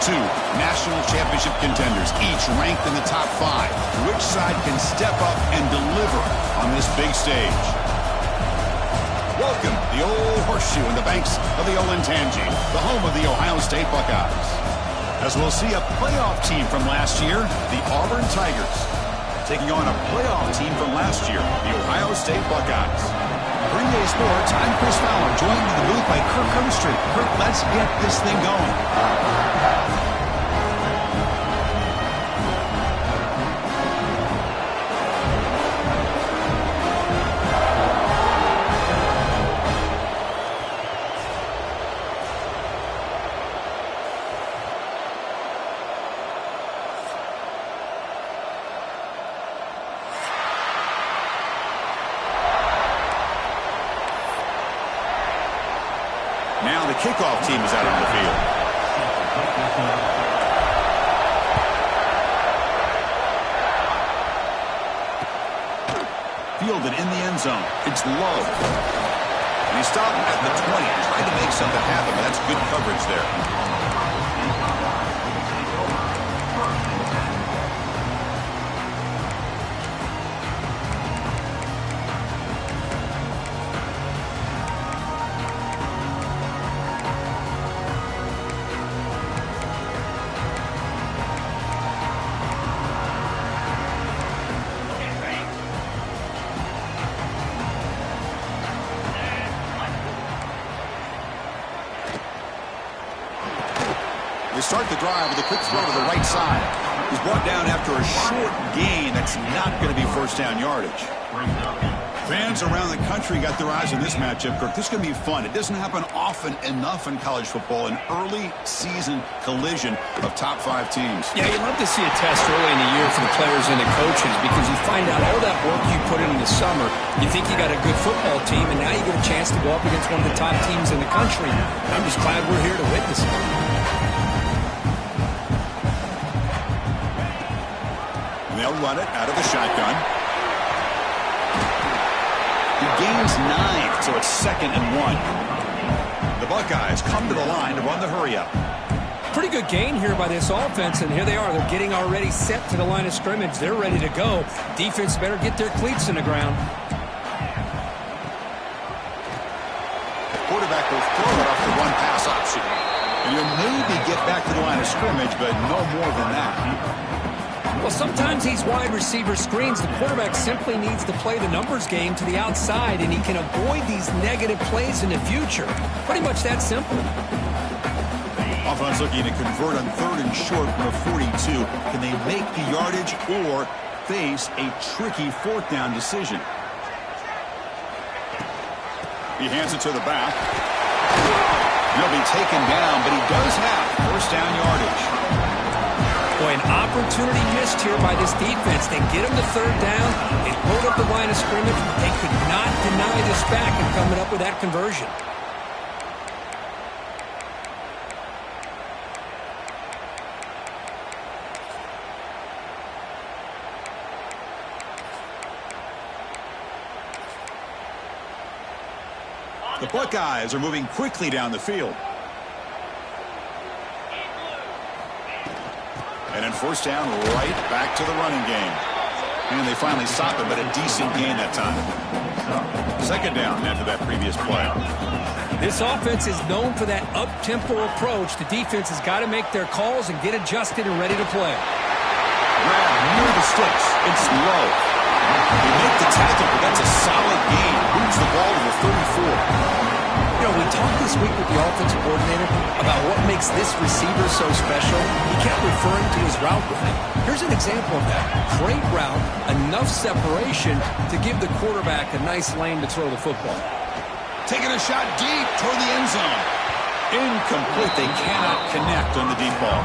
two national championship contenders, each ranked in the top 5. Which side can step up and deliver on this big stage? Welcome, the old horseshoe in the banks of the old Ncaa26, the home of the Ohio State Buckeyes. As we'll see a playoff team from last year, the Auburn Tigers, taking on a playoff team from last year, the Ohio State Buckeyes. 3 days Sports, I'm Chris Fowler, joined in the booth by Kirk Hermstreet. Kirk, let's get this thing going. Now the kickoff team is out on the field. Fielded in the end zone. It's low. And he stopped at the 20 and tried to make something happen, but that's good coverage there. They start the drive with a quick throw to the right side. He's brought down after a short gain. That's not going to be first down yardage. Fans around the country got their eyes on this matchup, Kirk. This is going to be fun. It doesn't happen often enough in college football, an early season collision of top 5 teams. Yeah, you love to see a test early in the year for the players and the coaches because you find out all that work you put in the summer. You think you got a good football team, and now you get a chance to go up against one of the top teams in the country. I'm just glad we're here to witness it. They'll run it out of the shotgun. He gains 9, so it's 2nd and 1. The Buckeyes come to the line to run the hurry-up. Pretty good gain here by this offense, and here they are. They're getting already set to the line of scrimmage. They're ready to go. Defense better get their cleats in the ground. The quarterback will throw it off the run-pass option. And he'll maybe get back to the line of scrimmage, but no more than that. Well, sometimes these wide receiver screens, the quarterback simply needs to play the numbers game to the outside, and he can avoid these negative plays in the future. Pretty much that simple. Offense looking to convert on 3rd and short from a 42. Can they make the yardage or face a tricky 4th down decision? He hands it to the back. He'll be taken down, but he does have first down yardage. Boy, an opportunity missed here by this defense. They get him to 3rd down. They load up the line of scrimmage. They could not deny this back in coming up with that conversion. The Buckeyes are moving quickly down the field. And then first down, right back to the running game. And they finally stop him, but a decent gain that time. 2nd down after that previous play. This offense is known for that up-tempo approach. The defense has got to make their calls and get adjusted and ready to play. Grab near the sticks. It's low. They make the tackle, but that's a solid gain. Moves the ball to the 34. You know, we talked this week with the offensive coordinator about what makes this receiver so special. He kept referring to his route running. Here's an example of that. Great route, enough separation to give the quarterback a nice lane to throw the football. Taking a shot deep toward the end zone. Incomplete. They cannot connect on the deep ball.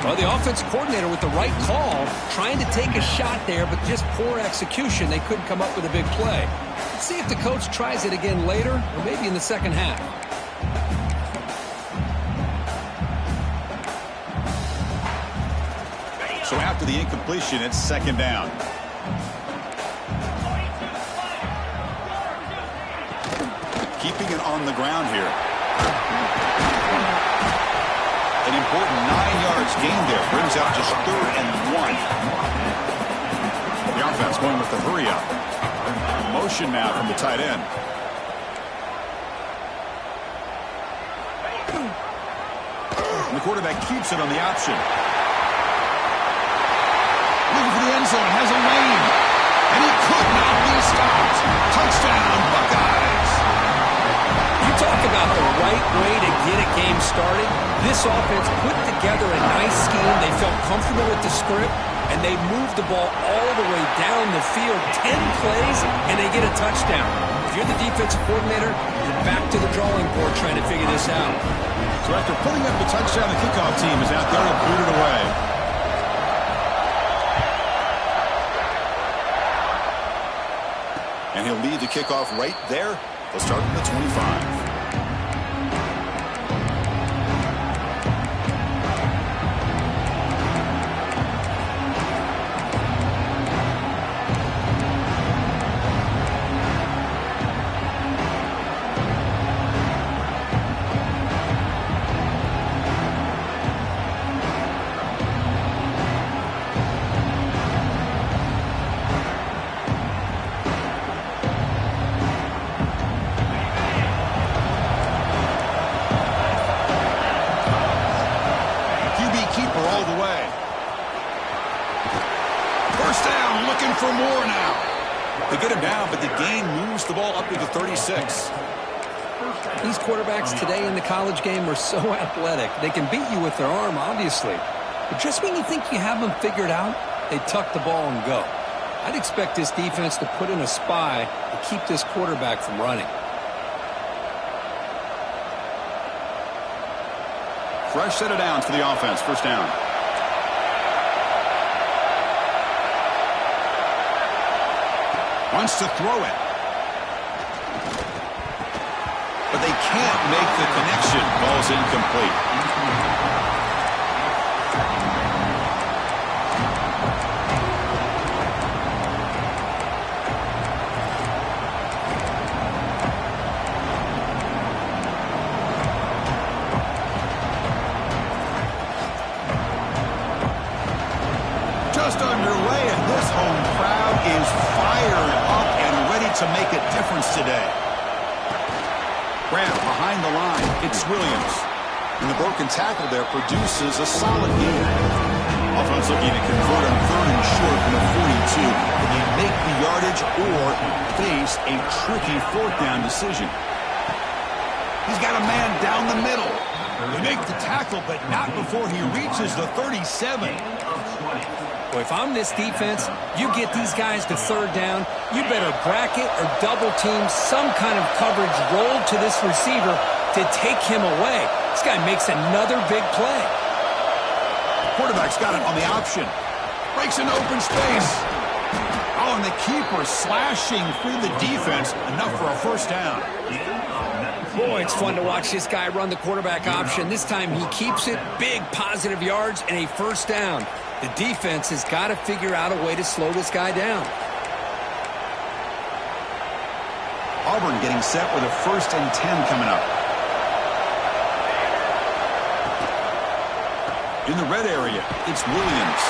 Well, the offensive coordinator with the right call, trying to take a shot there, but just poor execution. They couldn't come up with a big play. Let's see if the coach tries it again later, or maybe in the second half. So after the incompletion, it's 2nd down. Keeping it on the ground here. An important yards gained there. Brings out just 3rd and 1. The offense going with the hurry up. Motion now from the tight end. And the quarterback keeps it on the option. Looking for the end zone. Has a lane. And he could not be stopped. Touchdown, Buckeyes. You talk about the right way to get a game started. This offense put together a nice scheme. They felt comfortable with the script, and they moved the ball all the way down the field. 10 plays, and they get a touchdown. If you're the defensive coordinator, you're back to the drawing board trying to figure this out. So after putting up the touchdown, the kickoff team is out there to boot it away. And he'll lead the kickoff right there. They'll start from the 25. For more now. They get him down, but the gain moves the ball up to the 36. These quarterbacks today in the college game are so athletic. They can beat you with their arm, obviously. But just when you think you have them figured out, they tuck the ball and go. I'd expect this defense to put in a spy to keep this quarterback from running. Fresh set of downs for the offense. First down. Wants to throw it. But they can't make the connection. Ball's incomplete. Just underway, and this home crowd is fired up and ready to make a difference today. Graham behind the line. It's Williams. And the broken tackle there produces a solid gain. Offense looking to convert on 3rd and short from the 42. Can they make the yardage or face a tricky 4th down decision? He's got a man down the middle. They make the tackle, but not before he reaches the 37. Well, if I'm this defense, you get these guys to 3rd down, you better bracket or double team some kind of coverage roll to this receiver to take him away. This guy makes another big play. Quarterback's got it on the option. Breaks an open space. Oh, and the keeper slashing through the defense. Enough for a 1st down. Boy, it's fun to watch this guy run the quarterback option. This time he keeps it. Big positive yards and a 1st down. The defense has got to figure out a way to slow this guy down. Auburn getting set with a 1st and 10 coming up. In the red area, it's Williams.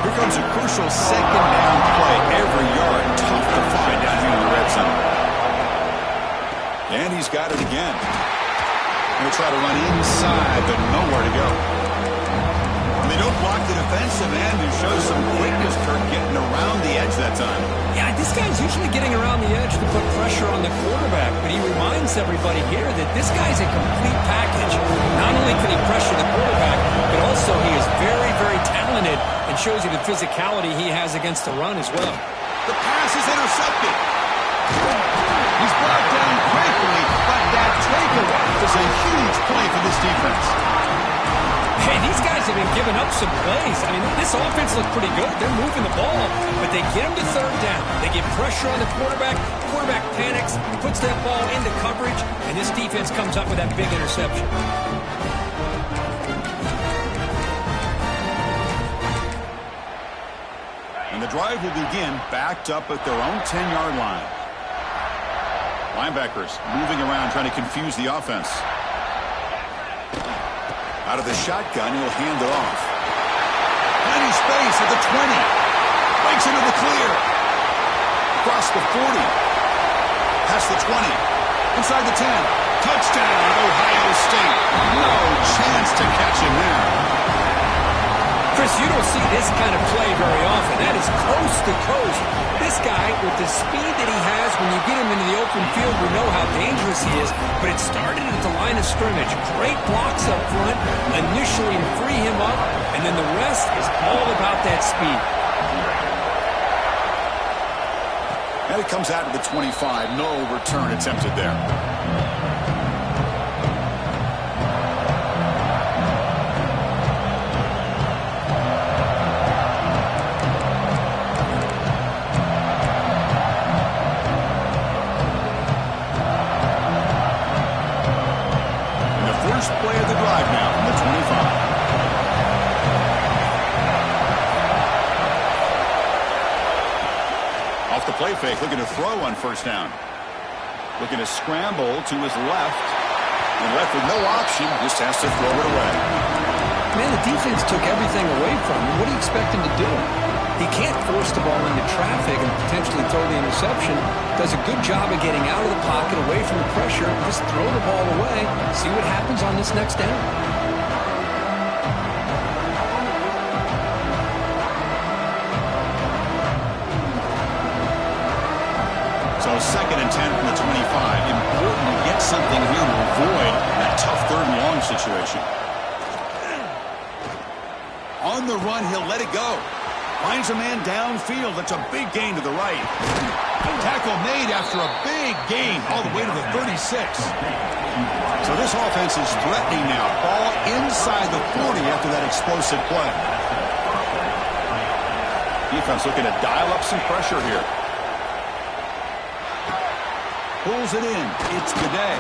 Here comes a crucial 2nd down play. Every yard tough to find down here in the red zone. And he's got it again. Going to try to run inside, but nowhere to go. And they don't block the defensive end, who shows some quickness, Kirk, getting around the edge that time. Yeah, this guy's usually getting around the edge to put pressure on the quarterback, but he reminds everybody here that this guy's a complete package. Not only can he pressure the quarterback, but also he is very, very talented and shows you the physicality he has against the run as well. The pass is intercepted. He's brought down quickly, but that takeaway is a huge play for this defense. Hey, these guys have been giving up some plays. I mean, this offense looks pretty good. They're moving the ball, but they get him to 3rd down. They get pressure on the quarterback. Quarterback panics, puts that ball into coverage, and this defense comes up with that big interception. And the drive will begin backed up at their own 10-yard line. Linebackers moving around, trying to confuse the offense. Out of the shotgun, he'll hand it off. Finding space at the 20. Breaks into the clear. Across the 40. Past the 20. Inside the 10. Touchdown, Ohio State. No chance to catch him there. Chris, you don't see this kind of play very often. That is coast to coast. This guy, with the speed that he has, when you get him into the open field, we know how dangerous he is. But it started at the line of scrimmage. Great blocks up front, initially to free him up, and then the rest is all about that speed. And it comes out to the 25. No return attempted there. Play of the drive now from the 25. Off the play fake, looking to throw on first down. Looking to scramble to his left. And left with no option, just has to throw it away. Man, the defense took everything away from him. What do you expect him to do? He can't force the ball into traffic and potentially throw the interception. Does a good job of getting out of the pocket, away from the pressure. Just throw the ball away. See what happens on this next down. So 2nd and 10 from the 25. Important to get something here to avoid that tough 3rd and long situation. On the run, he'll let it go. Finds a man downfield. That's a big gain to the right. Tackle made after a big gain all the way to the 36. So this offense is threatening now. Ball inside the 40 after that explosive play. Defense looking to dial up some pressure here. Pulls it in. It's Gaudet.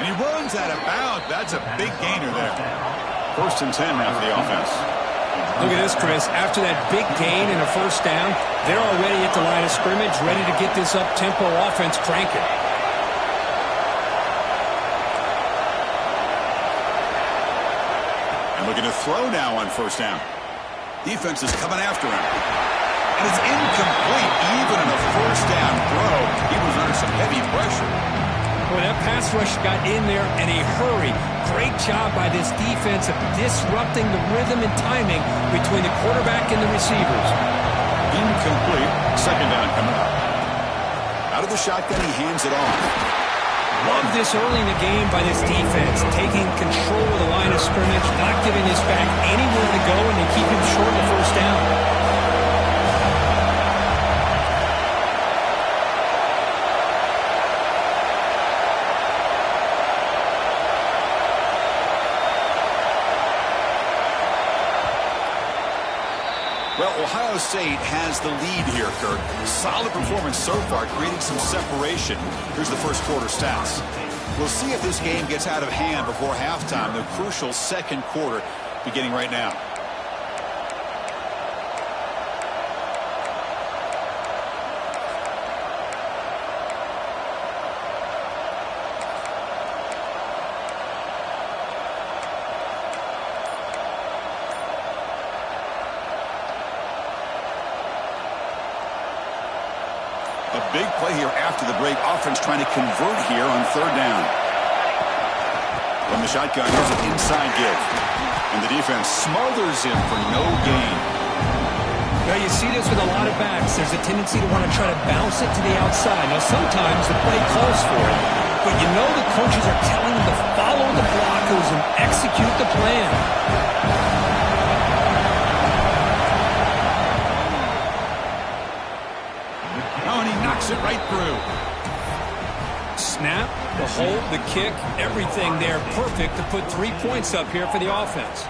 And he runs out of bounds. That's a big gainer there. 1st and 10 now for the offense. Look at this, Chris. After that big gain and a first down, they're already at the line of scrimmage, ready to get this up-tempo offense cranking. And looking to throw now on first down. Defense is coming after him. And it's incomplete, even in a first down throw. He was under some heavy pressure. Boy, that pass rush got in there in a hurry. Great job by this defense of disrupting the rhythm and timing between the quarterback and the receivers. Incomplete. 2nd down coming up. Out of the shotgun, he hands it off. Love this early in the game by this defense, taking control of the line of scrimmage, not giving this back anywhere to go, and they keep him short of the first down. Well, Ohio State has the lead here, Kirk. Solid performance so far, creating some separation. Here's the first quarter stats. We'll see if this game gets out of hand before halftime. The crucial 2nd quarter beginning right now. A big play here after the break. Offense trying to convert here on 3rd down. From the shotgun, here's an inside give. And the defense smothers him for no gain. Now, you see this with a lot of backs. There's a tendency to want to try to bounce it to the outside. Now, sometimes the play calls for it, but you know the coaches are telling them to follow the blockers and execute the plan. It right through. Snap, the hold, the kick, everything there perfect to put 3 points up here for the offense.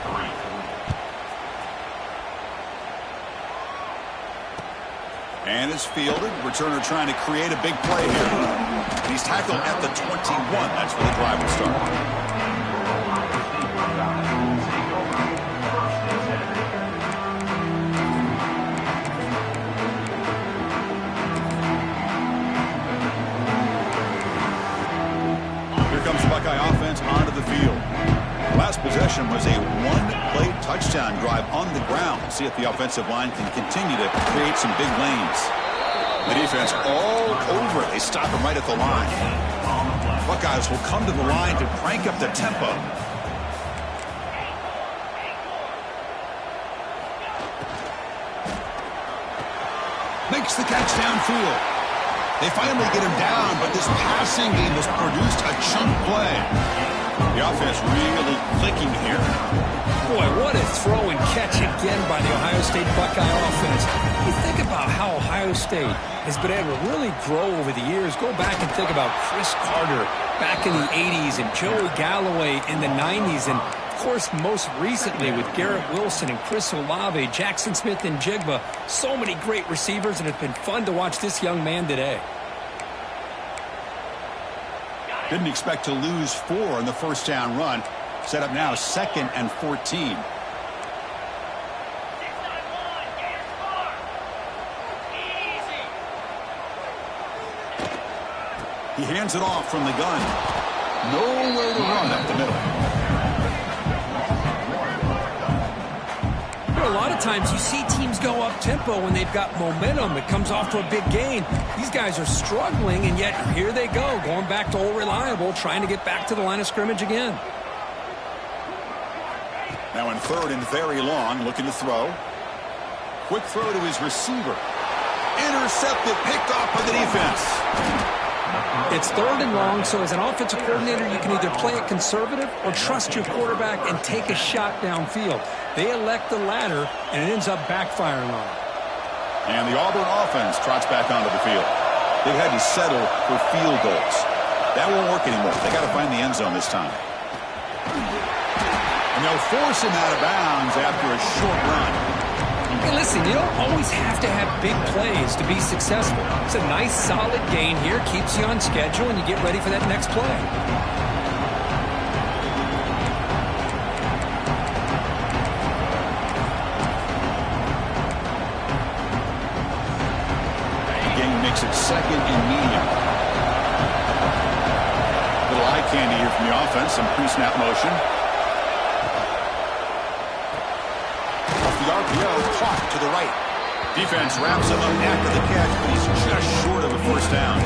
And is fielded. Returner trying to create a big play here. And he's tackled at the 21. That's where the drive will start. offense onto the field. Last possession was a one-play touchdown drive on the ground. See if the offensive line can continue to create some big lanes. The defense all over. They stop him right at the line. Buckeyes will come to the line to crank up the tempo. Makes the catch downfield. They finally get him down, but this passing game has produced a chunk play. The offense really clicking here. Boy, what a throw and catch again by the Ohio State Buckeye offense. You think about how Ohio State has been able to really grow over the years. Go back and think about Chris Carter back in the 80s and Joey Galloway in the 90s. And, of course, most recently with Garrett Wilson and Chris Olave, Jackson Smith and Jigba. So many great receivers, and it's been fun to watch this young man today. Didn't expect to lose 4 on the first down run. Set up now 2nd and 14. He hands it off from the gun. Nowhere to run up the middle. A lot of times you see teams go up-tempo when they've got momentum. It comes off to a big gain. These guys are struggling, and yet here they go, going back to old reliable, trying to get back to the line of scrimmage again. Now in 3rd and very long, looking to throw. Quick throw to his receiver. Intercepted, picked off by the defense. It's 3rd and long, so as an offensive coordinator, you can either play it conservative or trust your quarterback and take a shot downfield. They elect the latter, and it ends up backfiring on them. And the Auburn offense trots back onto the field. They've had to settle for field goals. That won't work anymore. They got to find the end zone this time. And they'll force him out of bounds after a short run. Hey, listen, you don't always have to have big plays to be successful. It's a nice, solid gain here, keeps you on schedule, and you get ready for that next play. Game makes it 2nd and medium. Little eye candy here from the offense, some pre-snap motion. The RPO caught to the right. Defense wraps him up after the catch, but he's just short of a first down.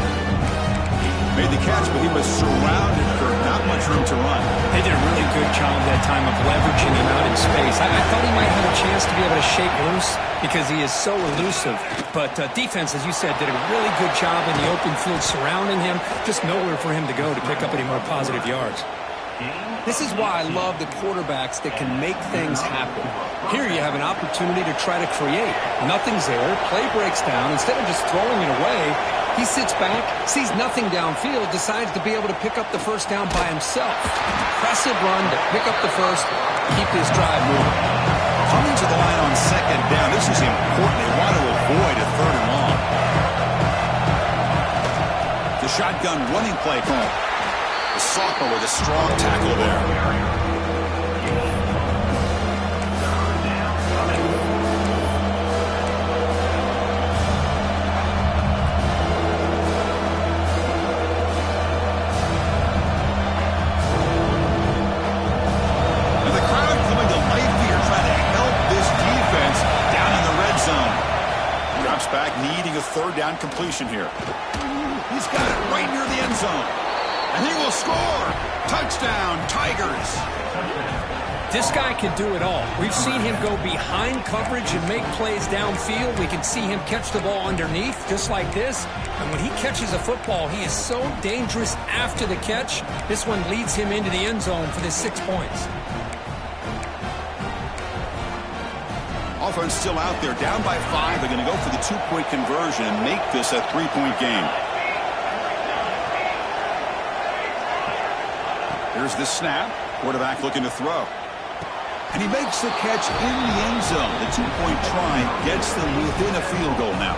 Made the catch, but he was surrounded for not much room to run. They did a really good job that time of leveraging him out in space. I thought he might have a chance to be able to shake loose because he is so elusive. But defense, as you said, did a really good job in the open field surrounding him. Just nowhere for him to go to pick up any more positive yards. This is why I love the quarterbacks that can make things happen. Here you have an opportunity to try to create. Nothing's there. Play breaks down. Instead of just throwing it away, he sits back, sees nothing downfield, decides to be able to pick up the first down by himself. Impressive run to pick up the first, keep this drive moving. Coming to the line on 2nd down. This is important. They want to avoid a 3rd and long. The shotgun running play call. The sophomore with a strong tackle there. Back needing a 3rd down completion here. He's got it right near the end zone. And he will score. Touchdown, Tigers. This guy can do it all. We've seen him go behind coverage and make plays downfield. We can see him catch the ball underneath, just like this. And when he catches a football, he is so dangerous after the catch. This one leads him into the end zone for the 6 points. Offense still out there, down by 5. They're going to go for the 2-point conversion and make this a 3-point game. Here's the snap. Quarterback looking to throw. And he makes the catch in the end zone. The 2-point try gets them within a field goal now.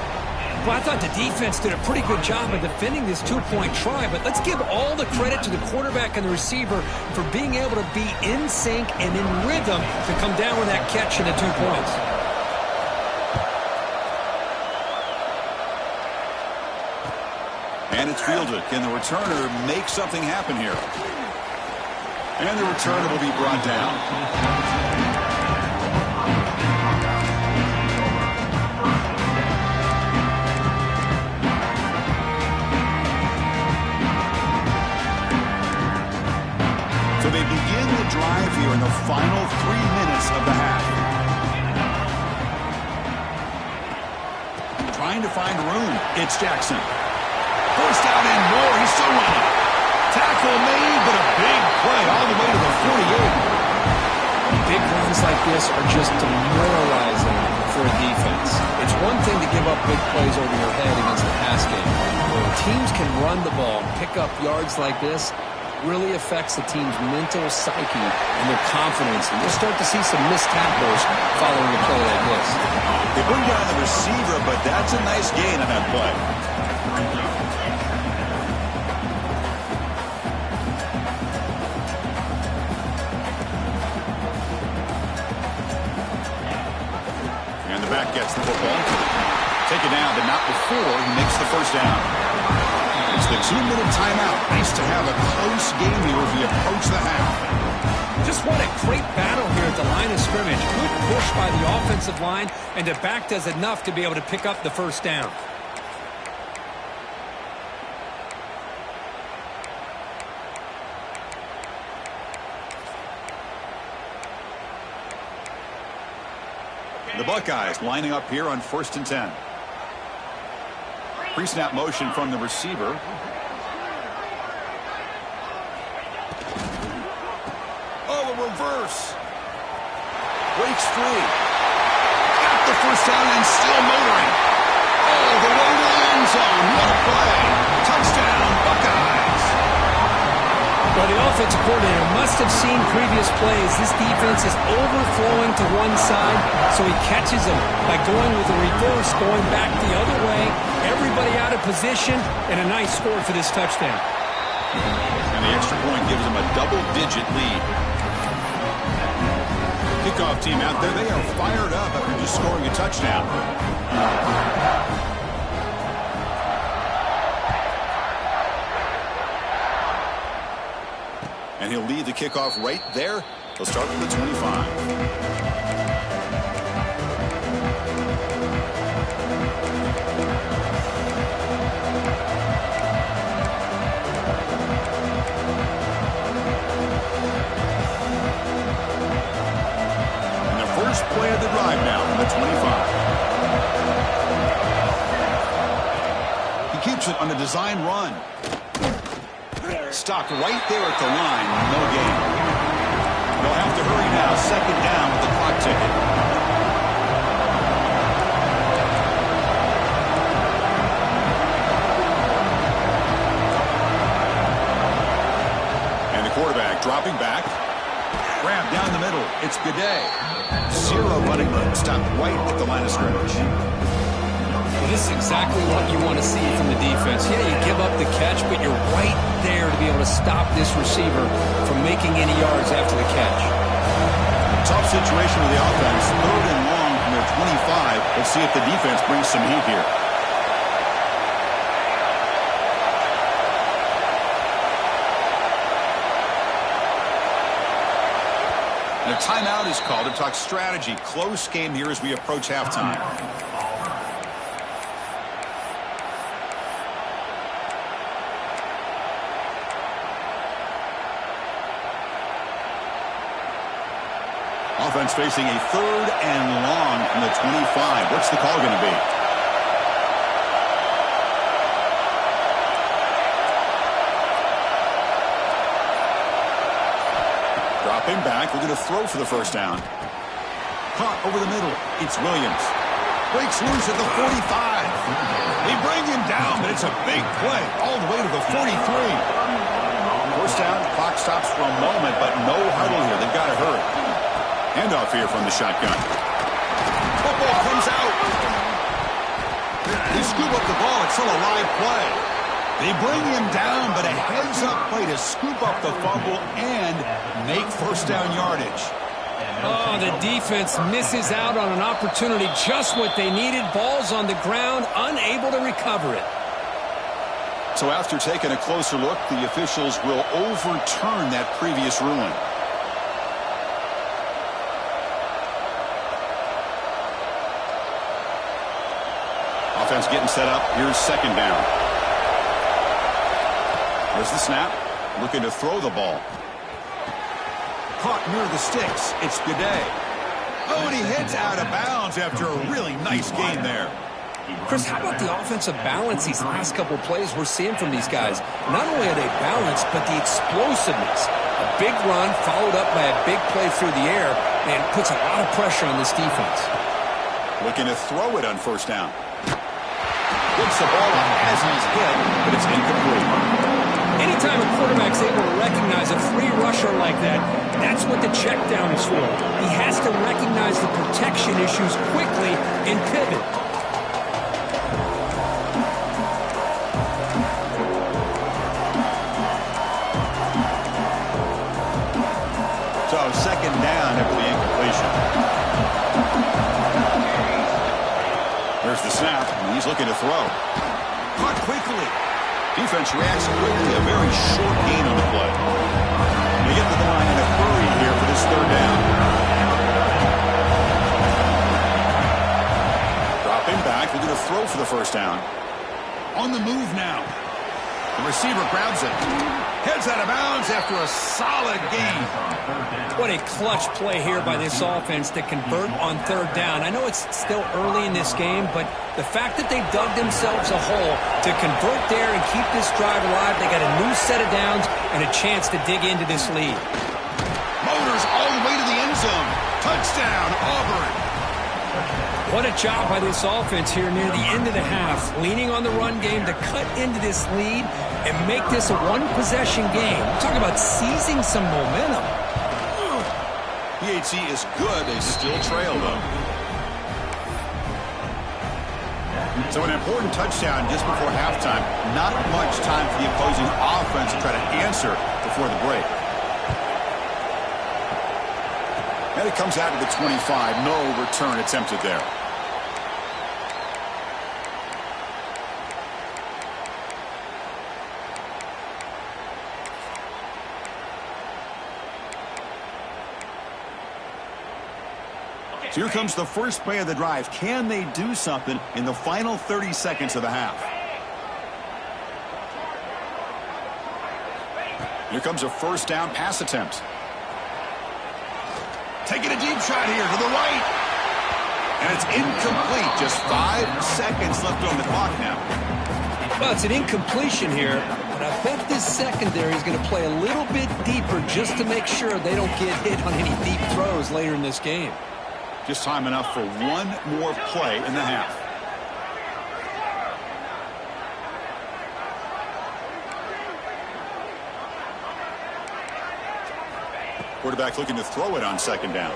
Well, I thought the defense did a pretty good job of defending this 2-point try, but let's give all the credit to the quarterback and the receiver for being able to be in sync and in rhythm to come down with that catch and the 2 points. And it's fielded. Can the returner make something happen here? And the return will be brought down. So they begin the drive here in the final 3 minutes of the half. Trying to find room. It's Jackson. First down and more. He's still running. Tackle made, but a big play all the way to the 48. Big runs like this are just demoralizing for a defense. It's one thing to give up big plays over your head against the pass game. When teams can run the ball, pick up yards like this, really affects the team's mental psyche and their confidence. And you'll start to see some missed tackles following a play like this. They bring down the receiver, but that's a nice gain on that play. And the back gets the football. Take it down, but not before he makes the first down. It's the 2-minute timeout. Nice to have a close game here as we approach the half. Just what a great battle here at the line of scrimmage. Good push by the offensive line, and the back does enough to be able to pick up the first down. The Buckeyes lining up here on 1st and 10. Pre-snap motion from the receiver. Oh, a reverse. Breaks free. Got the first down and still motoring. Oh, the way to the end zone. What a play. Touchdown, Buckeyes. Well, the offensive coordinator must have seen previous plays. This defense is overflowing to one side, so he catches them by going with a reverse, going back the other way. Everybody out of position, and a nice score for this touchdown. And the extra point gives them a double-digit lead. Kickoff team out there, they are fired up after just scoring a touchdown. And he'll lead the kickoff right there. He'll start from the 25. First play of the drive now from the 25. He keeps it on a design run. Stopped right there at the line. No gain. They'll have to hurry now. Second down with the clock ticking. And the quarterback dropping back. Grab down the middle. It's Gaudet. Zero running room. Stopped right at the line of scrimmage. Well, this is exactly what you want to see from the defense. Yeah, you give up the catch, but you're right there to be able to stop this receiver from making any yards after the catch. Tough situation with the offense. 3rd and long from their 25. Let's see if the defense brings some heat here. And a timeout is called to talk strategy. Close game here as we approach halftime. Offense facing a 3rd and long from the 25. What's the call going to be? Dropping back. We're going to throw for the first down. Caught over the middle. It's Williams. Breaks loose at the 45. They bring him down, but it's a big play all the way to the 43. First down. Clock stops for a moment, but no huddle here. They've got to hurry. Handoff here from the shotgun. Football comes out. They scoop up the ball. It's still a live play. They bring him down, but a heads-up play to scoop up the fumble and make first down yardage. Oh, the defense misses out on an opportunity, just what they needed. Ball's on the ground, unable to recover it. So after taking a closer look, the officials will overturn that previous ruling. Offense getting set up. Here's second down. There's the snap. Looking to throw the ball. Caught near the sticks. It's Gaudet. Oh, and he heads out of bounds after a really nice game there. Chris, how about the offensive balance these last couple plays we're seeing from these guys? Not only are they balanced, but the explosiveness. A big run followed up by a big play through the air, and puts a lot of pressure on this defense. Looking to throw it on first down. Gets the ball off as he's hit, but it's incomplete. Anytime a quarterback's able to recognize a free rusher like that, that's what the check down is for. He has to recognize the protection issues quickly and pivot. So second down after the incompletion. There's the snap, and he's looking to throw. Caught quickly. Defense reacts quickly. A very short gain on the play. They get to the line in a hurry here for this third down. Dropping back, looking to throw for the first down. On the move now. The receiver grabs it. Heads out of bounds after a solid gain. What a clutch play here by this offense to convert on third down. I know it's still early in this game, but the fact that they've dug themselves a hole to convert there and keep this drive alive, they got a new set of downs and a chance to dig into this lead. Motors all the way to the end zone. Touchdown, Auburn. What a job by this offense here near the end of the half, leaning on the run game to cut into this lead and make this a one-possession game. We're talking about seizing some momentum. PHC is good. They still trail, though. So an important touchdown just before halftime. Not much time for the opposing offense to try to answer before the break. And it comes out to the 25. No return attempted there. So here comes the first play of the drive. Can they do something in the final 30 seconds of the half? Here comes a first down pass attempt. Taking a deep shot here to the right. And it's incomplete. Just 5 seconds left on the clock now. Well, it's an incompletion here, but I bet this secondary is going to play a little bit deeper just to make sure they don't get hit on any deep throws later in this game. Just time enough for one more play in the half. Quarterback looking to throw it on second down.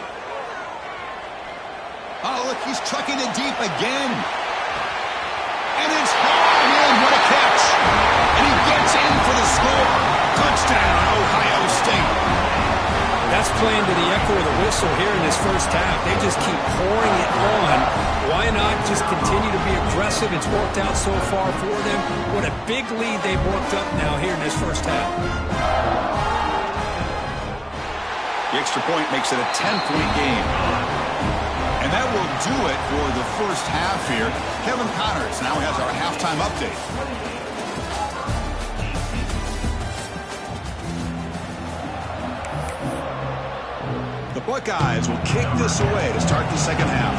Oh, look, he's chucking it deep again. And it's hauled in. What a catch. And he gets in for the score. Touchdown, Ohio State. That's playing to the echo of the whistle here in this first half. They just keep pouring it on. Why not just continue to be aggressive? It's worked out so far for them. What a big lead they've worked up now here in this first half. The extra point makes it a 10-point game. And that will do it for the first half here. Kevin Connors now has our halftime update. The Buckeyes will kick this away to start the second half.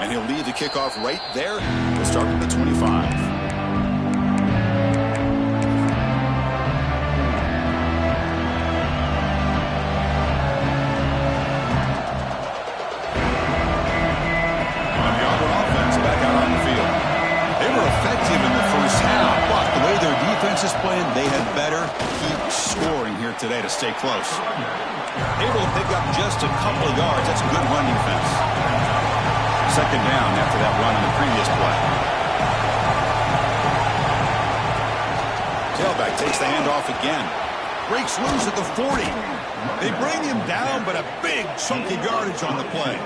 And he'll lead the kickoff right there. We'll start with the 25. Is playing, they had better keep scoring here today to stay close. Able to pick up just a couple of yards. That's a good run defense. Second down after that run on the previous play. Tailback takes the handoff again. breaks loose at the 40. They bring him down, but a big chunky yardage on the play.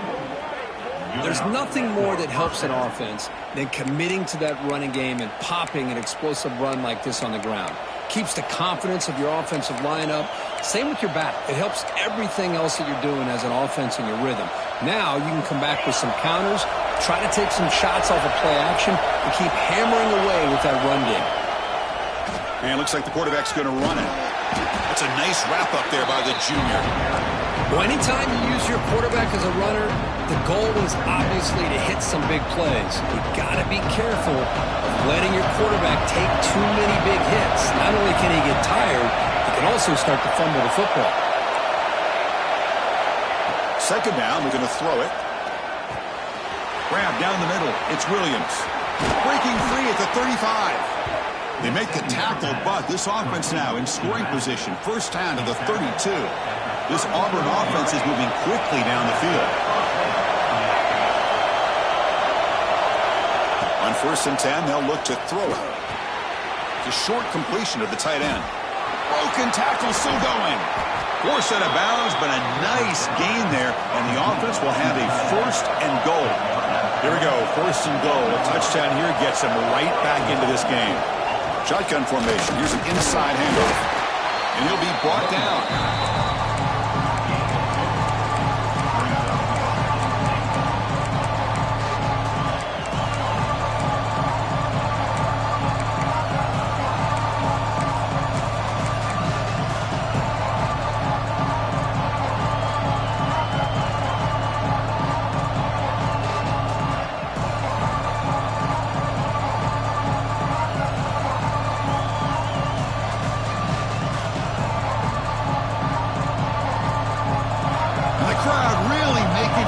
There's nothing more that helps an offense than committing to that running game and popping an explosive run like this on the ground. Keeps the confidence of your offensive lineup. Same with your back. It helps everything else that you're doing as an offense in your rhythm. Now you can come back with some counters, try to take some shots off of play action, and keep hammering away with that run game. And it looks like the quarterback's going to run it. That's a nice wrap-up there by the junior. Well, anytime you use your quarterback as a runner, the goal is obviously to hit some big plays. You've got to be careful of letting your quarterback take too many big hits. Not only can he get tired, he can also start to fumble the football. Second down, they're going to throw it. Grab down the middle. It's Williams. Breaking free at the 35. They make the tackle, but this offense now in scoring position. First down to the 32. This Auburn offense is moving quickly down the field. On 1st and 10, they'll look to throw it. It's a short completion of the tight end. Broken tackle still going. Forced out of bounds, but a nice gain there, and the offense will have a 1st and goal. Here we go, 1st and goal. A touchdown here gets them right back into this game. Shotgun formation. Here's an inside handoff. And he'll be brought down.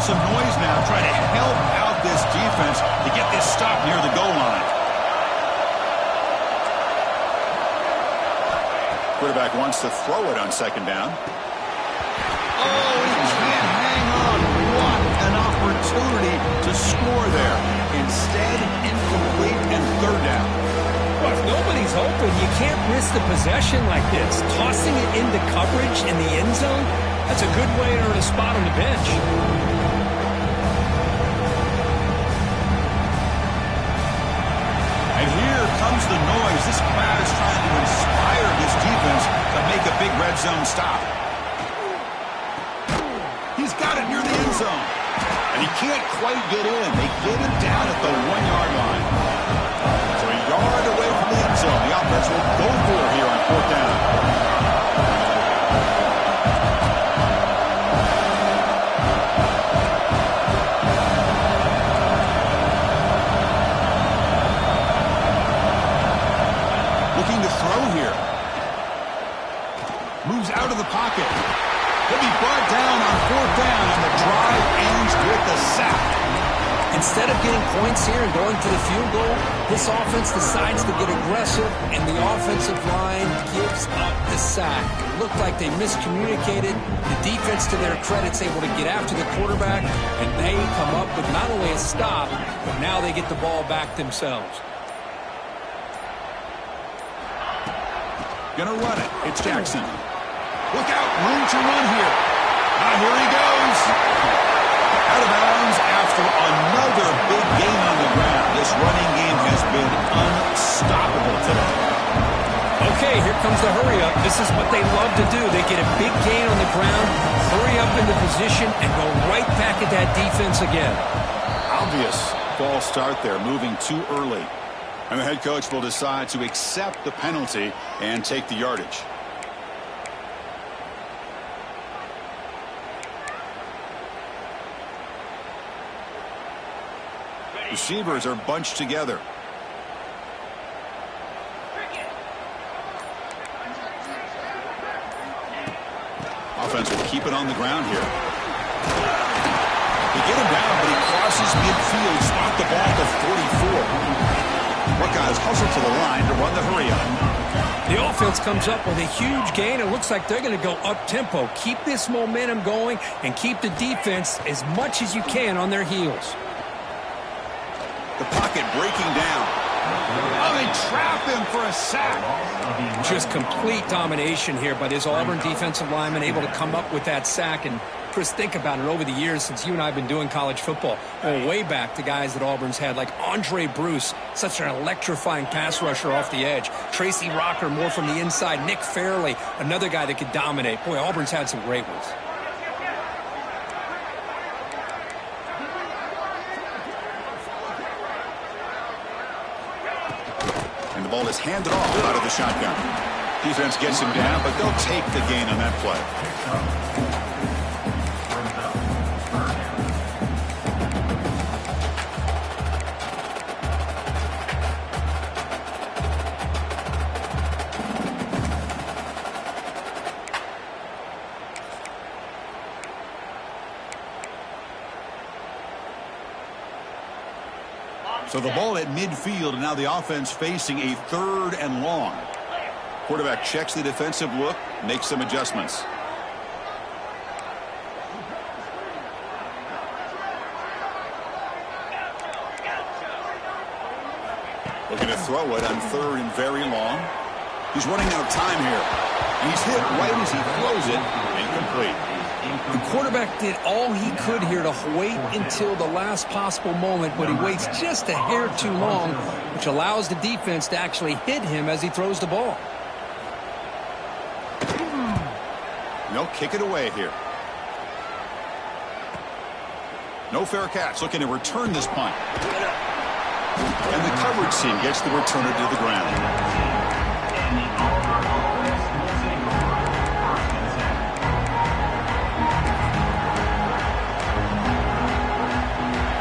Some noise now, trying to help out this defense to get this stop near the goal line. Quarterback wants to throw it on 2nd down. Oh, he can't hang on. What an opportunity to score there. Instead, incomplete and 3rd down. Well, if nobody's open, you can't miss the possession like this. Tossing it into coverage in the end zone, that's a good way to earn a spot on the bench. Comes the noise. This crowd is trying to inspire this defense to make a big red zone stop. He's got it near the end zone. And he can't quite get in. They get him down at the 1-yard line. So a yard away from the end zone. The offense will go for it here on 4th down. Pocket. He'll be brought down on 4th down, and the drive ends with the sack. Instead of getting points here and going to the field goal, this offense decides to get aggressive, and the offensive line gives up the sack. It looked like they miscommunicated. The defense, to their credit, is able to get after the quarterback, and they come up with not only a stop, but now they get the ball back themselves. Gonna run it. It's Jackson. Look out, room to run here. Here he goes. Out of bounds after another big gain on the ground. This running game has been unstoppable today. Okay, here comes the hurry up. This is what they love to do. They get a big gain on the ground, hurry up into position, and go right back at that defense again. Obvious false start there, moving too early. And the head coach will decide to accept the penalty and take the yardage. Receivers are bunched together. Offense will keep it on the ground here. They get him down, but he crosses midfield, spot the ball to 44. Buckeyes hustle to the line to run the hurry up. The offense comes up with a huge gain. It looks like they're going to go up-tempo. Keep this momentum going and keep the defense as much as you can on their heels. The pocket breaking down. Oh, they trap him for a sack. Just complete domination here by this Auburn defensive lineman, able to come up with that sack. And Chris, think about it, over the years since you and I have been doing college football, going way back to guys that Auburn's had, like Andre Bruce, such an electrifying pass rusher off the edge. Tracy Rocker, more from the inside. Nick Fairley, another guy that could dominate. Boy, Auburn's had some great ones. And the ball is handed off out of the shotgun. Defense gets him down, but they'll take the gain on that play. So the ball at midfield, and now the offense facing a 3rd and long. Quarterback checks the defensive look, makes some adjustments. Looking to throw it on 3rd and very long. He's running out of time here. And he's hit right as he throws it. Incomplete. The quarterback did all he could here to wait until the last possible moment, but he waits just a hair too long, which allows the defense to actually hit him as he throws the ball. They'll kick it away here. No fair catch. Looking to return this punt. And the coverage team gets the returner to the ground.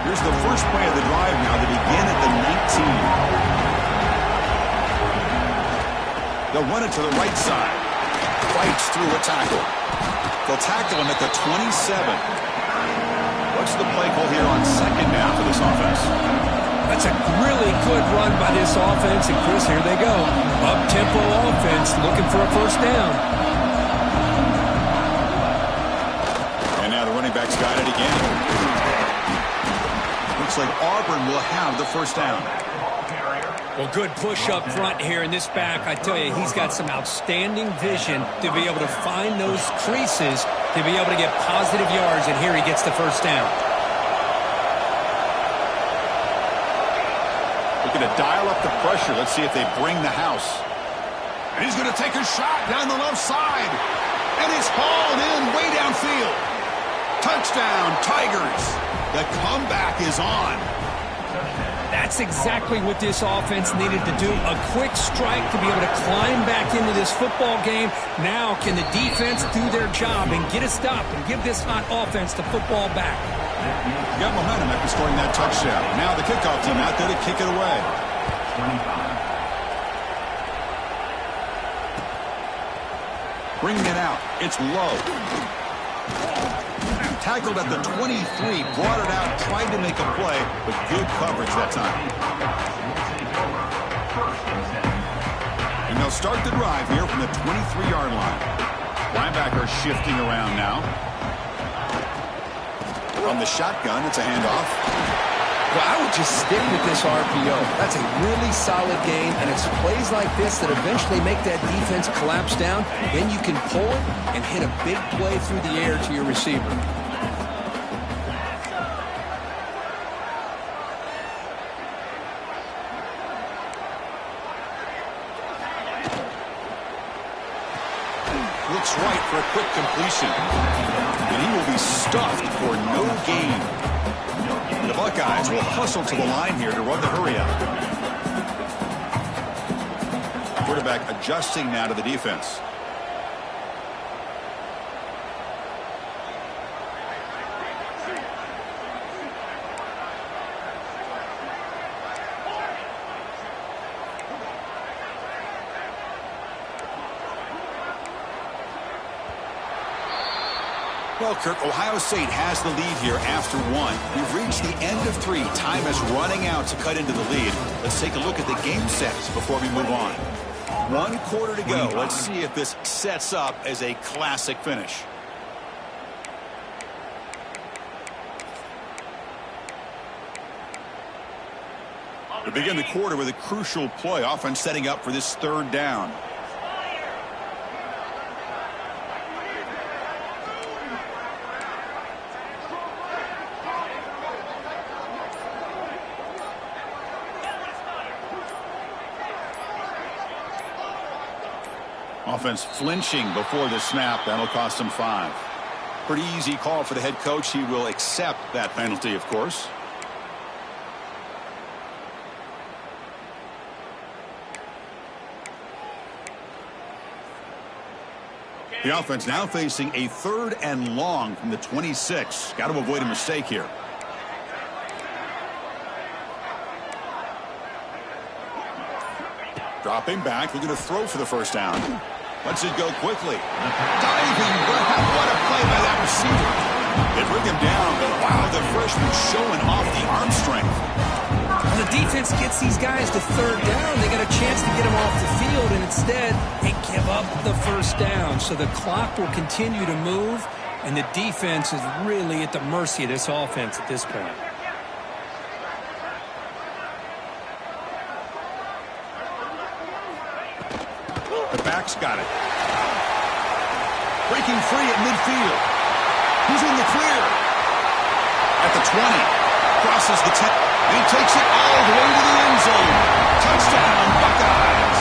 Here's the first play of the drive now. They begin at the 19. They'll run it to the right side. Fights through a tackle. They'll tackle him at the 27. What's the play call here on 2nd down for this offense? That's a really good run by this offense. And Chris, here they go. Up-tempo offense looking for a first down. And now the running back's got it again. Looks like Auburn will have the first down. Well, good push up front here in this back. I tell you, he's got some outstanding vision to be able to find those creases, to be able to get positive yards, and here he gets the first down. Looking to dial up the pressure. Let's see if they bring the house. And he's going to take a shot down the left side. And it's hauled in way downfield. Touchdown, Tigers. The comeback is on. That's exactly what this offense needed to do. A quick strike to be able to climb back into this football game. Now can the defense do their job and get a stop and give this hot offense the football back? Got momentum after scoring that touchdown. Now the kickoff team out there to kick it away. Bringing it out. It's low. Tackled at the 23, brought it out, tried to make a play, but good coverage that time. And they'll start the drive here from the 23-yard line. Linebacker shifting around now. From the shotgun, it's a handoff. Well, I would just stick with this RPO. That's a really solid game, and it's plays like this that eventually make that defense collapse down. Then you can pull it and hit a big play through the air to your receiver. Looks right for a quick completion. And he will be stuffed for no gain. The Buckeyes will hustle to the line here to run the hurry up. Quarterback adjusting now to the defense. Well, Kirk, Ohio State has the lead here after 1. We've reached the end of 3. Time is running out to cut into the lead. Let's take a look at the game sets before we move on. 1 quarter to go. Let's see if this sets up as a classic finish. To begin the quarter with a crucial play, offense setting up for this third down. Offense flinching before the snap. That'll cost him 5. Pretty easy call for the head coach. He will accept that penalty, of course. The offense now facing a 3rd and long from the 26. Got to avoid a mistake here. Dropping back, looking to throw for the first down. Lets it go quickly. Diving grab. What a play by that receiver. They bring him down, but wow, the freshman showing off the arm strength. When the defense gets these guys to 3rd down, they got a chance to get them off the field, and instead they give up the first down. So the clock will continue to move, and the defense is really at the mercy of this offense at this point. The back's got it. Breaking free at midfield. He's in the clear. At the 20. Crosses the 10. And he takes it all the way to the end zone. Touchdown, Buckeyes.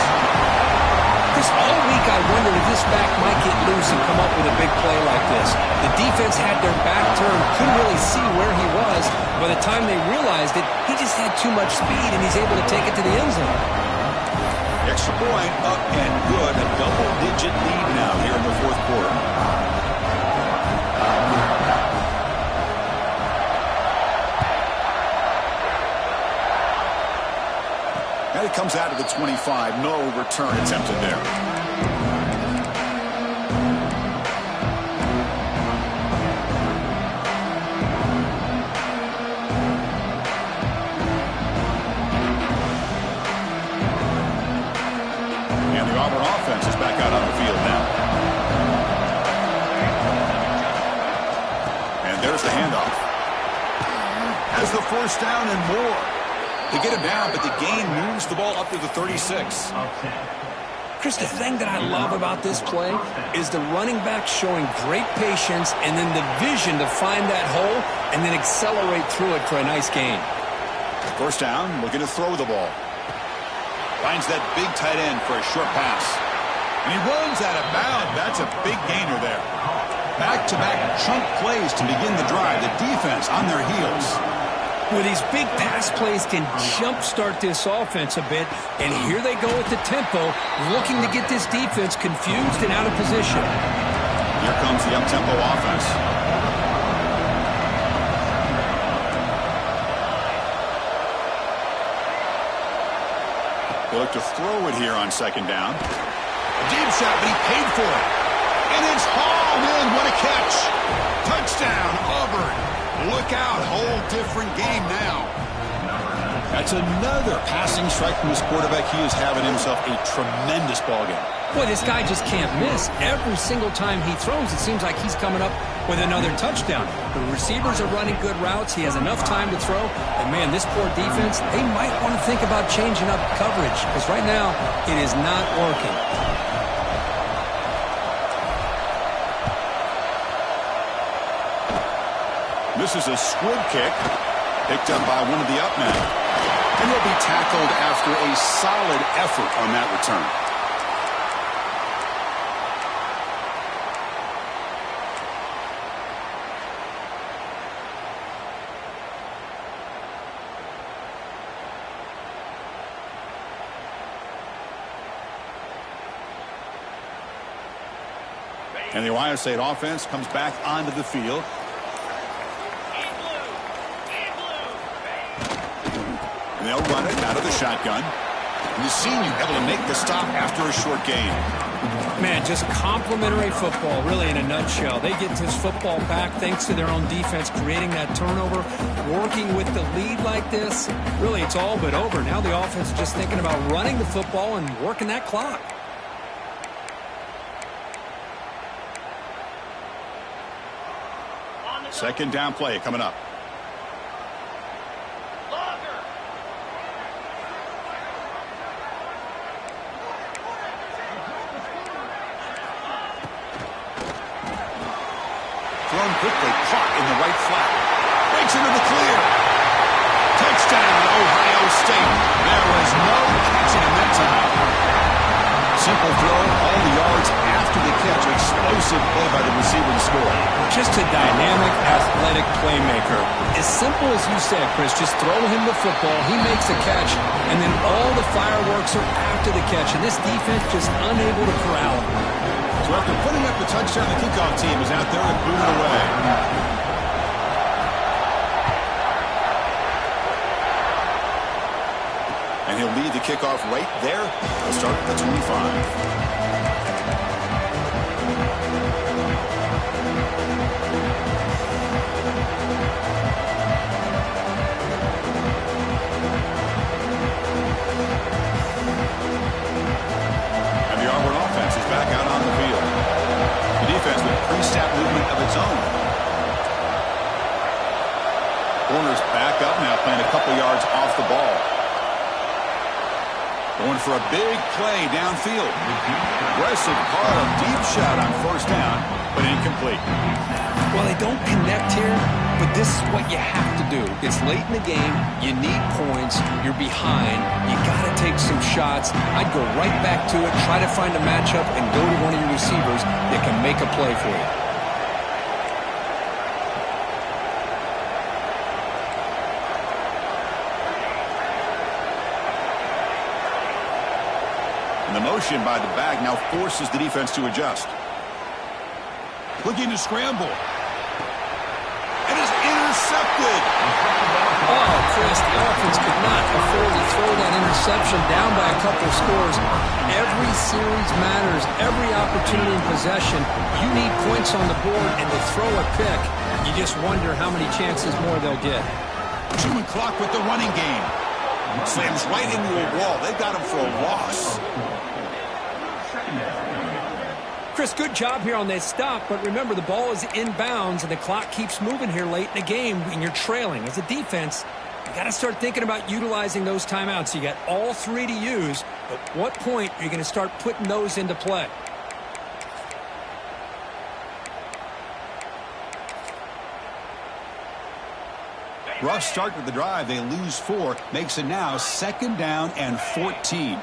This all week I wondered if this back might get loose and come up with a big play like this. The defense had their back turned, couldn't really see where he was. By the time they realized it, he just had too much speed, and he's able to take it to the end zone. Extra point up and good. A double-digit lead now here in the 4th quarter. And it comes out of the 25. No return attempted there. Offense is back out on the field now. And there's the handoff. Has the first down and more. They get him down, but the gain moves the ball up to the 36. Chris, the thing that I love about this play is the running back showing great patience and then the vision to find that hole and then accelerate through it for a nice gain. First down, looking to throw the ball. Finds that big tight end for a short pass. And he runs out of bounds. That's a big gainer there. Back-to-back chunk plays to begin the drive. The defense on their heels. Well, these big pass plays can jumpstart this offense a bit. And here they go at the tempo, looking to get this defense confused and out of position. Here comes the up-tempo offense. They look to throw it here on 2nd down. A deep shot, but he paid for it. And it's hauled in. What a catch. Touchdown, Auburn. Look out. Whole different game now. That's another passing strike from his quarterback. He is having himself a tremendous ballgame. Boy, this guy just can't miss. Every single time he throws, it seems like he's coming up with another touchdown. The receivers are running good routes. He has enough time to throw. And, man, this poor defense, they might want to think about changing up coverage because right now it is not working. This is a squib kick picked up by one of the up men. And he'll be tackled after a solid effort on that return. And the Ohio State offense comes back onto the field. And they'll run it out of the shotgun. And the senior able to make the stop after a short gain. Man, just complimentary football, really, in a nutshell. They get this football back thanks to their own defense, creating that turnover, working with the lead like this. Really, it's all but over. Now the offense is just thinking about running the football and working that clock. Second down play coming up. quickly caught in the right flat. Breaks into the clear. Touchdown, Ohio State. There was no catching him that time. Simple throw, all the yards after the catch. Explosive play by the receiver to score. Just a dynamic, athletic playmaker. As simple as you said, Chris, just throw him the football, he makes a catch, and then all the fireworks are after the catch, and this defense just unable to corral him. So after putting up the touchdown, the kickoff team is out there and booted away. And he'll lead the kickoff right there. He'll start at the 25. Back out on the field. The defense with pre-snap movement of its own. Corners back up now, playing a couple yards off the ball. Going for a big play downfield. Aggressive call, deep shot on first down, but incomplete. Well, they don't connect here, but this is what you have to do. It's late in the game. You need points. You're behind. You got to take some shots. I'd go right back to it, try to find a matchup, and go to one of your receivers that can make a play for you. And the motion by the back now forces the defense to adjust. Looking to scramble. It is intercepted. Oh, Chris, the offense could not afford to throw that interception down by a couple of scores. Every series matters. Every opportunity in possession. You need points on the board, and to throw a pick, you just wonder how many chances more they'll get. Chewing clock with the running game. Slams right into a wall. They've got him for a loss. Chris, good job here on that stop, but remember, the ball is inbounds, and the clock keeps moving here late in the game, and you're trailing. As a defense, you got to start thinking about utilizing those timeouts. You got all three to use, but what point are you going to start putting those into play? Rough start to the drive. They lose 4. Makes it now 2nd down and 14.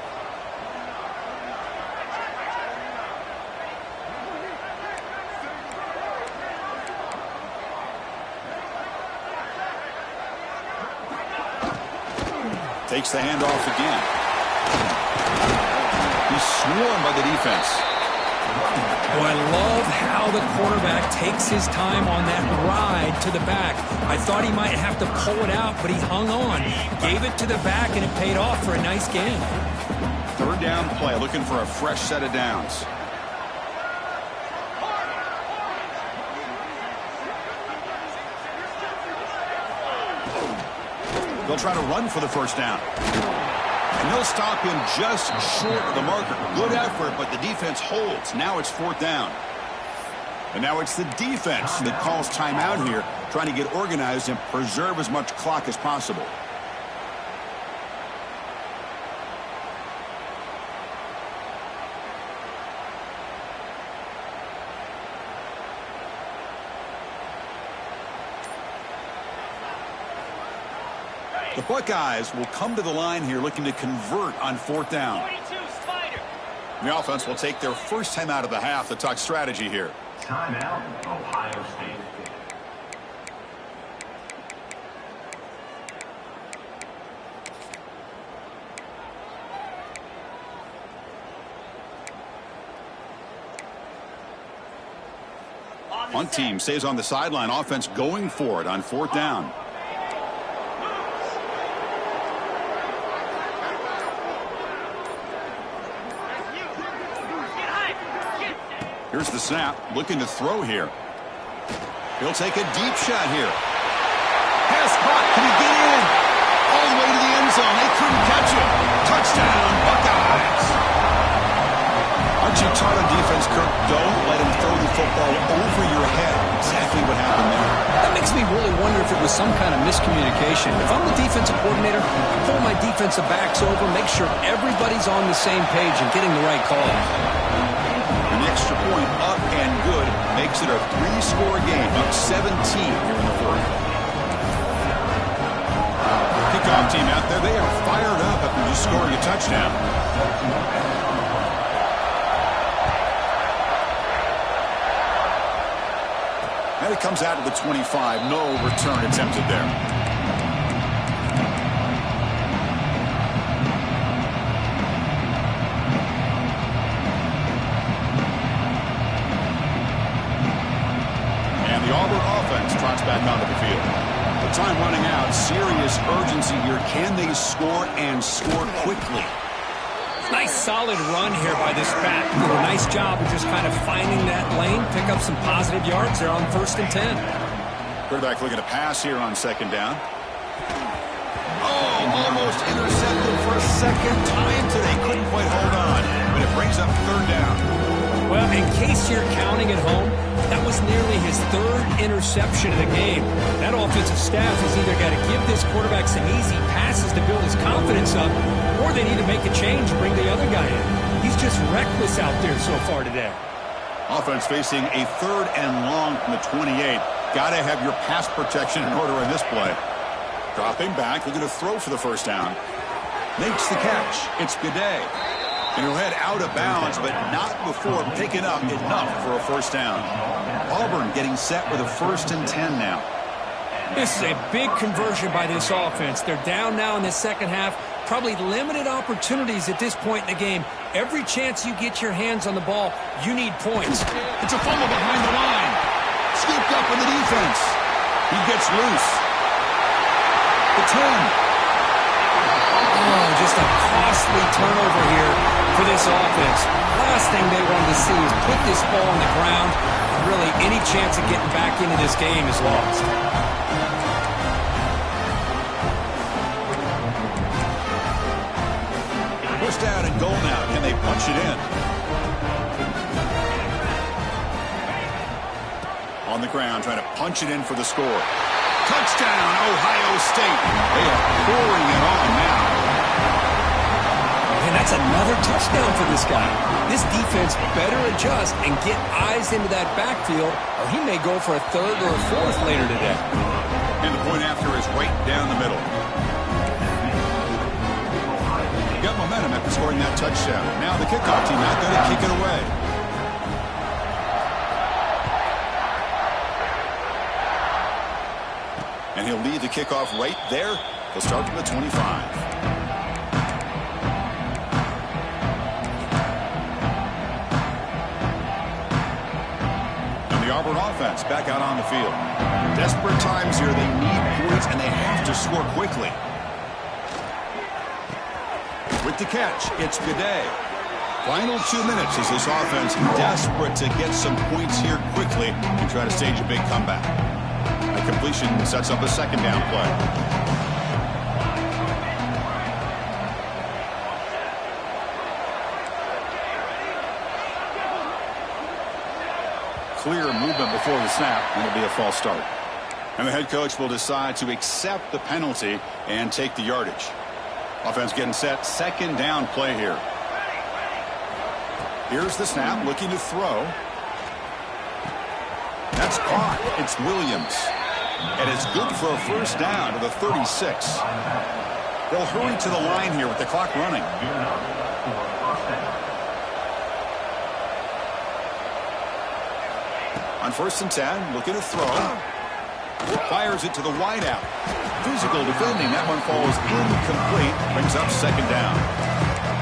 Takes the handoff again. He's swarmed by the defense. Oh, I love how the quarterback takes his time on that ride to the back. I thought he might have to pull it out, but he hung on. Gave it to the back, and it paid off for a nice gain. 3rd down play, looking for a fresh set of downs. They'll try to run for the first down. And they'll stop him just short of the marker. Good effort, but the defense holds. Now it's 4th down. And now it's the defense that calls timeout here, trying to get organized and preserve as much clock as possible. The Buckeyes will come to the line here looking to convert on 4th down. The offense will take their first time out of the half to talk strategy here. Timeout, Ohio State. One team stays on the sideline. Offense going for it on 4th down. Here's the snap, looking to throw here. He'll take a deep shot here. Pass caught, can he get in? All the way to the end zone, they couldn't catch him. Touchdown, Buckeyes. Aren't you taught on defense, Kirk? Don't let him throw the football over your head. Exactly what happened there. That makes me really wonder if it was some kind of miscommunication. If I'm the defensive coordinator, I pull my defensive backs over, make sure everybody's on the same page and getting the right call. An extra point up and good makes it a 3-score game, up 17 here in the fourth. Kickoff team out there, they are fired up after just scoring a touchdown. And it comes out to the 25. No return attempted there. The Auburn offense trots back onto the field. The time running out. Serious urgency here. Can they score and score quickly? Nice solid run here by this back. Did a nice job of just kind of finding that lane, pick up some positive yards there on 1st and 10. Quarterback looking to pass here on 2nd down. Oh, almost intercepted for a second time today. Couldn't quite hold on, but it brings up 3rd down. Well, in case you're counting at home, that was nearly his 3rd interception of the game. That offensive staff has either got to give this quarterback some easy passes to build his confidence up, or they need to make a change and bring the other guy in. He's just reckless out there so far today. Offense facing a 3rd and long from the 28. Got to have your pass protection in order in this play. Dropping back, looking to throw for the 1st down. Makes the catch. It's Gaudet. And he'll head out of bounds, but not before picking up enough for a 1st down. Auburn getting set with a 1st and 10 now. This is a big conversion by this offense. They're down now in the 2nd half. Probably limited opportunities at this point in the game. Every chance you get your hands on the ball, you need points. It's a fumble behind the line. Scooped up in the defense. He gets loose. The 10. Oh, just a costly turnover here for this offense. Last thing they wanted to see is put this ball on the ground, and really any chance of getting back into this game is lost. First down and goal now. Can they punch it in? On the ground, trying to punch it in for the score. Touchdown, Ohio State. They are pouring it on now. And that's another touchdown for this guy. This defense better adjust and get eyes into that backfield, or he may go for a 3rd or a 4th later today. And the point after is right down the middle. Got momentum after scoring that touchdown. Now the kickoff team out there to kick it away. And he'll lead the kickoff right there. He'll start from the 25. The Auburn offense back out on the field. Desperate times here. They need points, and they have to score quickly. With the catch, it's Gaudet. Final 2 minutes as this offense desperate to get some points here quickly and try to stage a big comeback. The completion sets up a 2nd down play. Clear movement before the snap, and it'll be a false start. And the head coach will decide to accept the penalty and take the yardage. Offense getting set, 2nd down play here. Here's the snap, looking to throw. That's caught. It's Williams. And it's good for a 1st down to the 36. They'll hurry to the line here with the clock running. On 1st and 10, looking to throw. Fires it to the wideout. Physical defending. That one falls incomplete. Brings up 2nd down.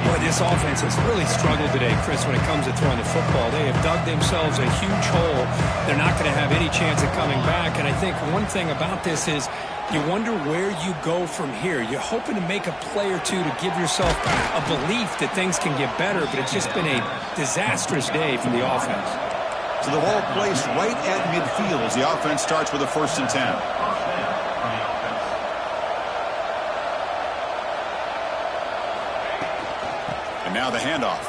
Boy, this offense has really struggled today, Chris, when it comes to throwing the football. They have dug themselves a huge hole. They're not going to have any chance of coming back. And I think one thing about this is you wonder where you go from here. You're hoping to make a play or two to give yourself a belief that things can get better, but it's just been a disastrous day for the offense. So the ball placed right at midfield as the offense starts with a 1st and 10. And now the handoff.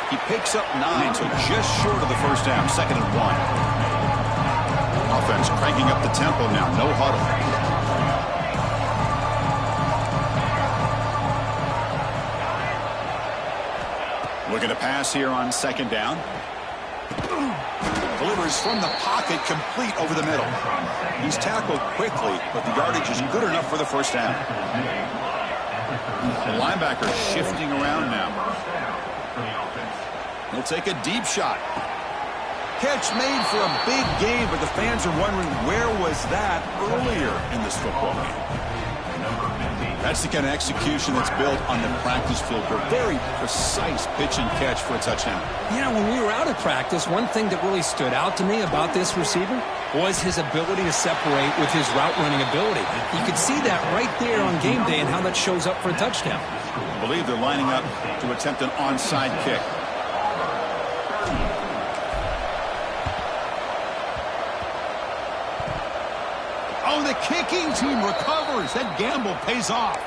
He picks up 9, so just short of the 1st down, 2nd and 1. Offense cranking up the tempo now, no huddle. Looking to pass here on second down. Delivers from the pocket, complete over the middle. He's tackled quickly, but the yardage is good enough for the first down. The linebacker shifting around now. He'll take a deep shot. Catch made for a big gain, but the fans are wondering where was that earlier in this football game. That's the kind of execution that's built on the practice field for a very precise pitch and catch for a touchdown. You know, when we were out of practice, one thing that really stood out to me about this receiver was his ability to separate with his route running ability. You could see that right there on game day and how that shows up for a touchdown. I believe they're lining up to attempt an onside kick. Oh, the kicking team recovers. That gamble pays off.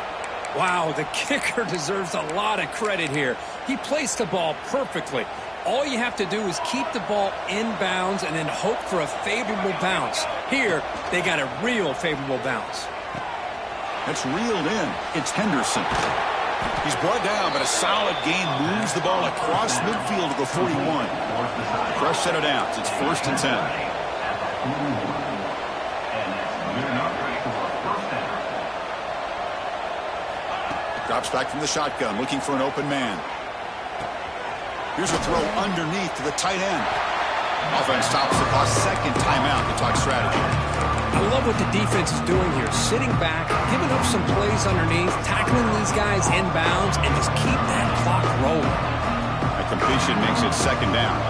Wow, the kicker deserves a lot of credit here. He placed the ball perfectly. All you have to do is keep the ball in bounds and then hope for a favorable bounce. Here, they got a real favorable bounce. That's reeled in. It's Henderson. He's brought down, but a solid gain moves the ball across midfield to the 41. Crush set of downs. It's 1st and 10. Drops back from the shotgun, looking for an open man. Here's a throw underneath to the tight end. Offense stops the clock. Second timeout to talk strategy. I love what the defense is doing here. Sitting back, giving up some plays underneath, tackling these guys in bounds, and just keep that clock rolling. A completion makes it second down.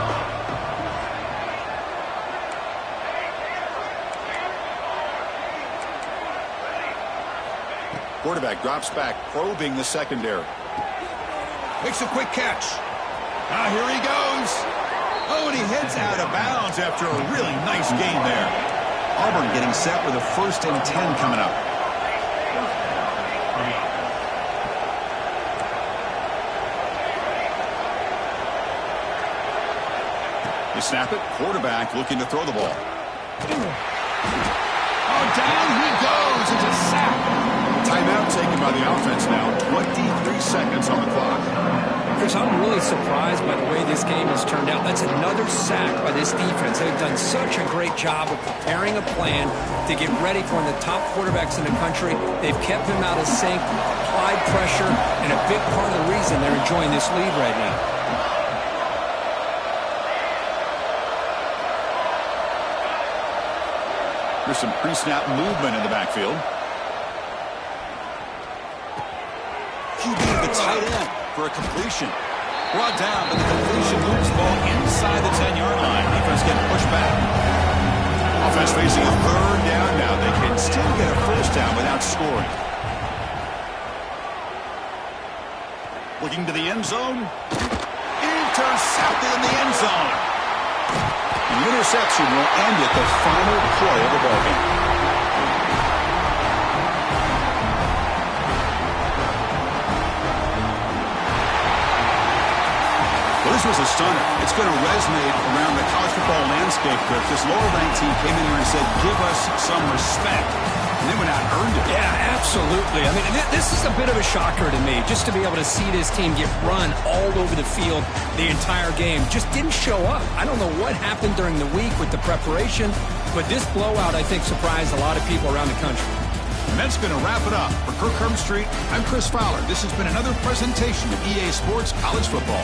Quarterback drops back, probing the secondary. Makes a quick catch. Now here he goes. Oh, and he heads out of bounds after a really nice gain there. Auburn getting set with a 1st and 10 coming up. You snap it. Quarterback looking to throw the ball. Oh, down he goes. It's a sack. Timeout taken by the offense now. 23 seconds on the clock. Chris, I'm really surprised by the way this game has turned out. That's another sack by this defense. They've done such a great job of preparing a plan to get ready for one of the top quarterbacks in the country. They've kept him out of sync, applied pressure, and a big part of the reason they're enjoying this lead right now. There's some pre-snap movement in the backfield. QB to the tight end for a completion. Brought down, but the completion moves the ball inside the 10-yard line. Defense getting pushed back. Offense facing a 3rd down now. They can still get a 1st down without scoring. Looking to the end zone. Intercepted in the end zone. The interception will end at the final play of the ballgame. Well, this was a stunner. It's going to resonate around the college football landscape, Chris. This lower-ranked team came in here and said, give us some respect. And they went out and earned it. Yeah, absolutely. I mean, this is a bit of a shocker to me, just to be able to see this team get run all over the field the entire game. Just didn't show up. I don't know what happened during the week with the preparation, but this blowout, I think, surprised a lot of people around the country. And that's going to wrap it up. For Kirk Street, I'm Chris Fowler. This has been another presentation of EA Sports College Football.